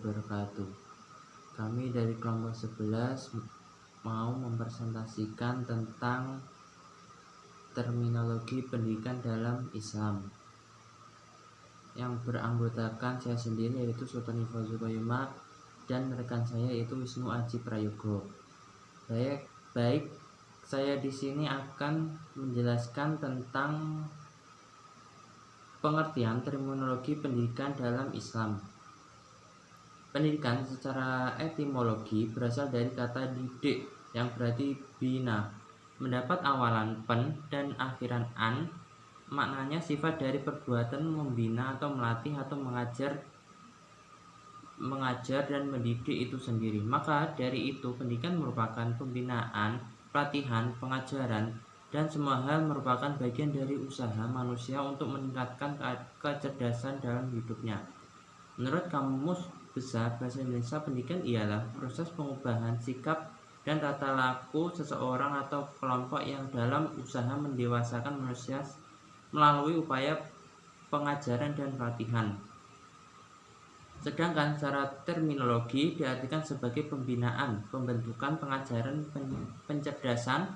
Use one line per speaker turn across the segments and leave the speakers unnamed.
wabarakatuh. Kami dari kelompok 11 mau mempresentasikan tentang terminologi pendidikan dalam Islam yang beranggotakan saya sendiri yaitu Sultan Ifazul Qayyumah dan rekan saya yaitu Wisnu Aji Prayogo. Baik, saya di sini akan menjelaskan tentang pengertian terminologi pendidikan dalam Islam. Pendidikan secara etimologi berasal dari kata didik yang berarti bina, mendapat awalan pen dan akhiran an. Maknanya sifat dari perbuatan membina atau melatih atau mengajar dan mendidik itu sendiri. Maka dari itu pendidikan merupakan pembinaan, pelatihan, pengajaran, dan semua hal merupakan bagian dari usaha manusia untuk meningkatkan kecerdasan dalam hidupnya. Menurut Kamus Besar Bahasa Indonesia, pendidikan ialah proses pengubahan sikap dan tata laku seseorang atau kelompok yang dalam usaha mendewasakan manusia melalui upaya pengajaran dan pelatihan. Sedangkan secara terminologi diartikan sebagai pembinaan, pembentukan, pengajaran, pencerdasan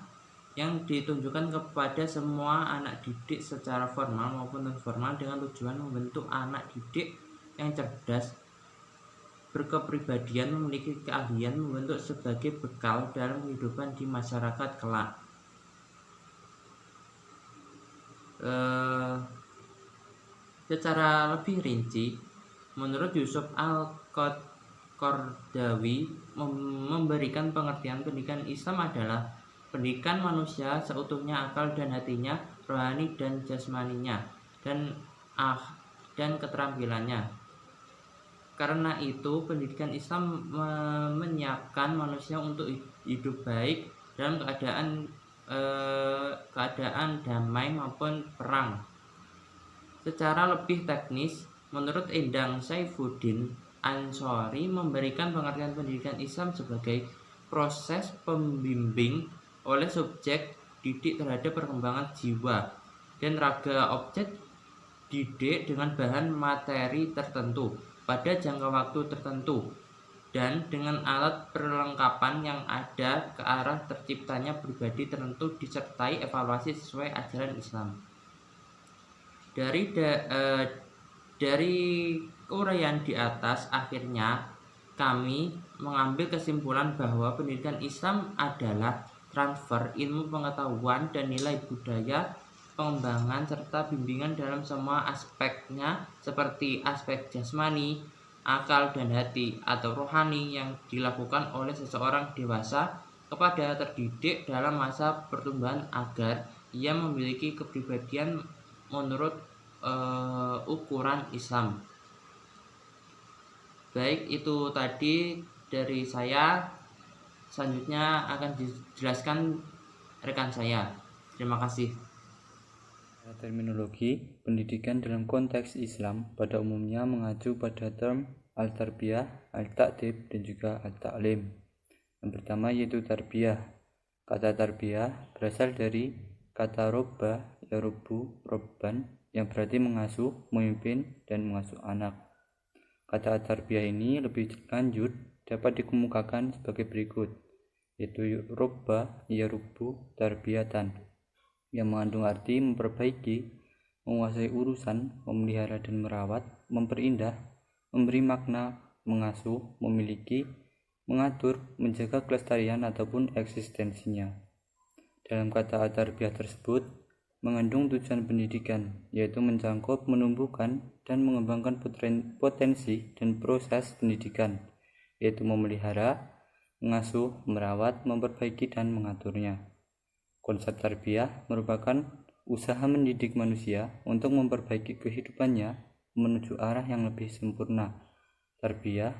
yang ditunjukkan kepada semua anak didik secara formal maupun non formal dengan tujuan membentuk anak didik yang cerdas, berkepribadian, memiliki keahlian, membentuk sebagai bekal dalam kehidupan di masyarakat kelak. Secara lebih rinci, menurut Yusuf Al-Qaradawi memberikan pengertian pendidikan Islam adalah pendidikan manusia seutuhnya akal dan hatinya, rohani dan jasmaninya, dan keterampilannya. Karena itu, pendidikan Islam menyiapkan manusia untuk hidup baik dalam keadaan damai maupun perang. Secara lebih teknis, menurut Endang Saifuddin Ansori memberikan pengertian pendidikan Islam sebagai proses pembimbing oleh subjek didik terhadap perkembangan jiwa dan raga objek didik dengan bahan materi tertentu pada jangka waktu tertentu dan dengan alat perlengkapan yang ada ke arah terciptanya pribadi tertentu disertai evaluasi sesuai ajaran Islam. Dari uraian di atas, akhirnya kami mengambil kesimpulan bahwa pendidikan Islam adalah transfer ilmu pengetahuan dan nilai budaya, pengembangan serta bimbingan dalam semua aspeknya seperti aspek jasmani, akal dan hati atau rohani yang dilakukan oleh seseorang dewasa kepada terdidik dalam masa pertumbuhan agar ia memiliki kepribadian menurut ukuran Islam. Baik, itu tadi dari saya. Selanjutnya akan dijelaskan rekan saya. Terima kasih.
Terminologi pendidikan dalam konteks Islam pada umumnya mengacu pada term al-tarbiyah, al-ta'dib, dan juga al-ta'lim. Yang pertama yaitu tarbiyah. Kata tarbiyah berasal dari kata robba, yarubbu, robban, yang berarti mengasuh, memimpin, dan mengasuh anak. Kata tarbiyah ini lebih lanjut dapat dikemukakan sebagai berikut, yaitu robba, yarubbu, tarbiyatan, yang mengandung arti memperbaiki, menguasai urusan, memelihara dan merawat, memperindah, memberi makna, mengasuh, memiliki, mengatur, menjaga kelestarian ataupun eksistensinya. Dalam kata tarbiyah tersebut mengandung tujuan pendidikan, yaitu mencakup, menumbuhkan, dan mengembangkan potensi dan proses pendidikan, yaitu memelihara, mengasuh, merawat, memperbaiki, dan mengaturnya. Konsep tarbiyah merupakan usaha mendidik manusia untuk memperbaiki kehidupannya menuju arah yang lebih sempurna. Tarbiyah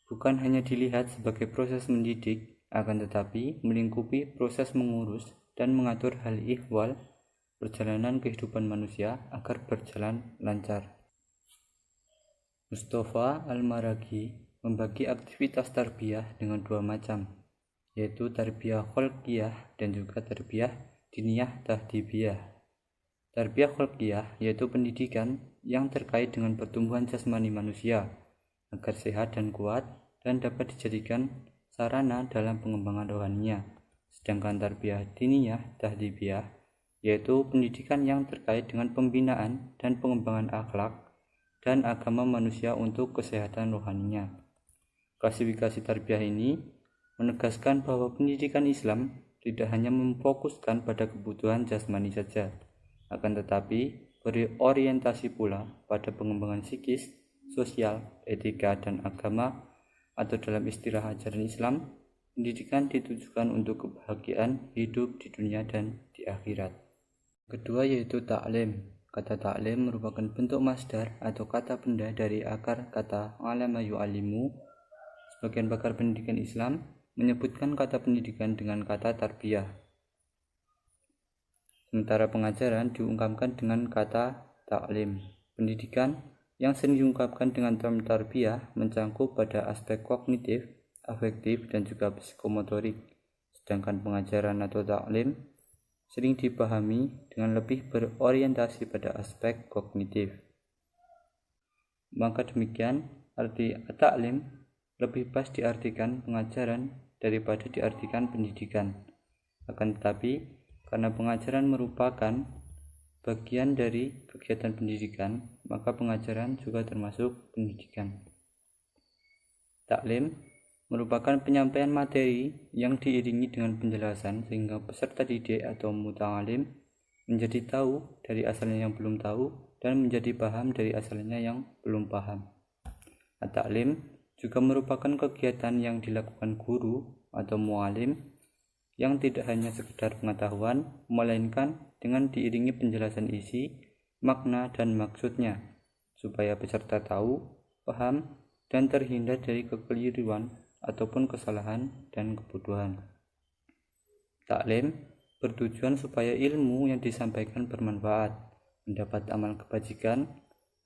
bukan hanya dilihat sebagai proses mendidik, akan tetapi melingkupi proses mengurus dan mengatur hal ihwal perjalanan kehidupan manusia agar berjalan lancar. Mustafa Al-Maraghi membagi aktivitas tarbiyah dengan dua macam, yaitu tarbiyah kholqiyah dan juga tarbiyah diniyah tahdibiyah. Tarbiyah kholqiyah yaitu pendidikan yang terkait dengan pertumbuhan jasmani manusia, agar sehat dan kuat dan dapat dijadikan sarana dalam pengembangan rohaninya. Sedangkan tarbiyah diniyah tahdhibiyah yaitu pendidikan yang terkait dengan pembinaan dan pengembangan akhlak dan agama manusia untuk kesehatan rohaninya. Klasifikasi tarbiyah ini menegaskan bahwa pendidikan Islam tidak hanya memfokuskan pada kebutuhan jasmani saja, akan tetapi berorientasi pula pada pengembangan psikis, sosial, etika, dan agama, atau dalam istilah ajaran Islam, pendidikan ditujukan untuk kebahagiaan hidup di dunia dan di akhirat. Kedua yaitu ta'lim. Kata ta'lim merupakan bentuk masdar atau kata benda dari akar kata alama yu'alimu. Sebagian pakar pendidikan Islam menyebutkan kata pendidikan dengan kata tarbiyah. Sementara pengajaran diungkapkan dengan kata ta'lim. Pendidikan yang sering diungkapkan dengan term tarbiyah mencangkup pada aspek kognitif, afektif, dan juga psikomotorik. Sedangkan pengajaran atau ta'lim sering dipahami dengan lebih berorientasi pada aspek kognitif. Maka demikian, arti ta'lim lebih pas diartikan pengajaran daripada diartikan pendidikan. Akan tetapi, karena pengajaran merupakan bagian dari kegiatan pendidikan, maka pengajaran juga termasuk pendidikan. Taklim merupakan penyampaian materi yang diiringi dengan penjelasan sehingga peserta didik atau muta'alim menjadi tahu dari asalnya yang belum tahu dan menjadi paham dari asalnya yang belum paham. At-ta'lim juga merupakan kegiatan yang dilakukan guru atau mu'alim yang tidak hanya sekedar pengetahuan, melainkan dengan diiringi penjelasan isi, makna, dan maksudnya, supaya peserta tahu, paham, dan terhindar dari kekeliruan ataupun kesalahan dan kebodohan. Taklim bertujuan supaya ilmu yang disampaikan bermanfaat, mendapat amal kebajikan,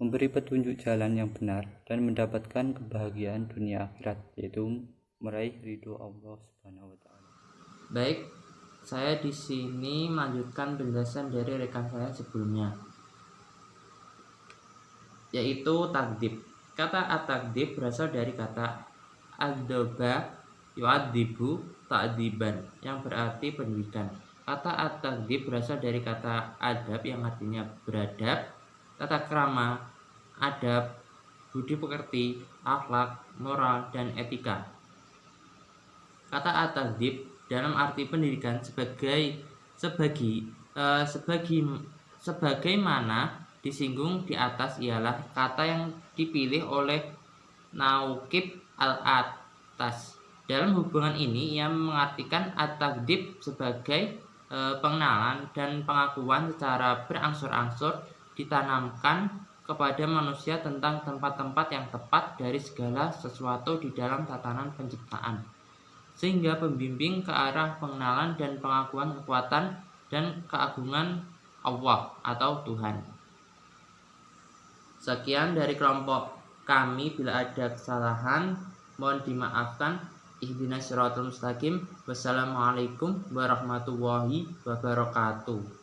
memberi petunjuk jalan yang benar, dan mendapatkan kebahagiaan dunia akhirat, yaitu meraih ridho Allah Subhanahu wa Ta'ala.
Baik, saya di sini melanjutkan penjelasan dari rekan saya sebelumnya, yaitu takdib. Kata at-takdib berasal dari kata adzaba yu'adzibu ta'diban yang berarti pendidikan. Kata at-takdib berasal dari kata adab yang artinya beradab, tata krama, adab, budi pekerti, akhlak, moral, dan etika. Kata at-takdib dalam arti pendidikan sebagaimana disinggung di atas ialah kata yang dipilih oleh Nauqib al-Atas. Dalam hubungan ini ia mengartikan at-takdib sebagai pengenalan dan pengakuan secara berangsur-angsur ditanamkan kepada manusia tentang tempat-tempat yang tepat dari segala sesuatu di dalam tatanan penciptaan, sehingga pembimbing ke arah pengenalan dan pengakuan kekuatan dan keagungan Allah atau Tuhan. Sekian dari kelompok kami, bila ada kesalahan mohon dimaafkan. Ihdinas siratal mustaqim. Wassalamualaikum warahmatullahi wabarakatuh.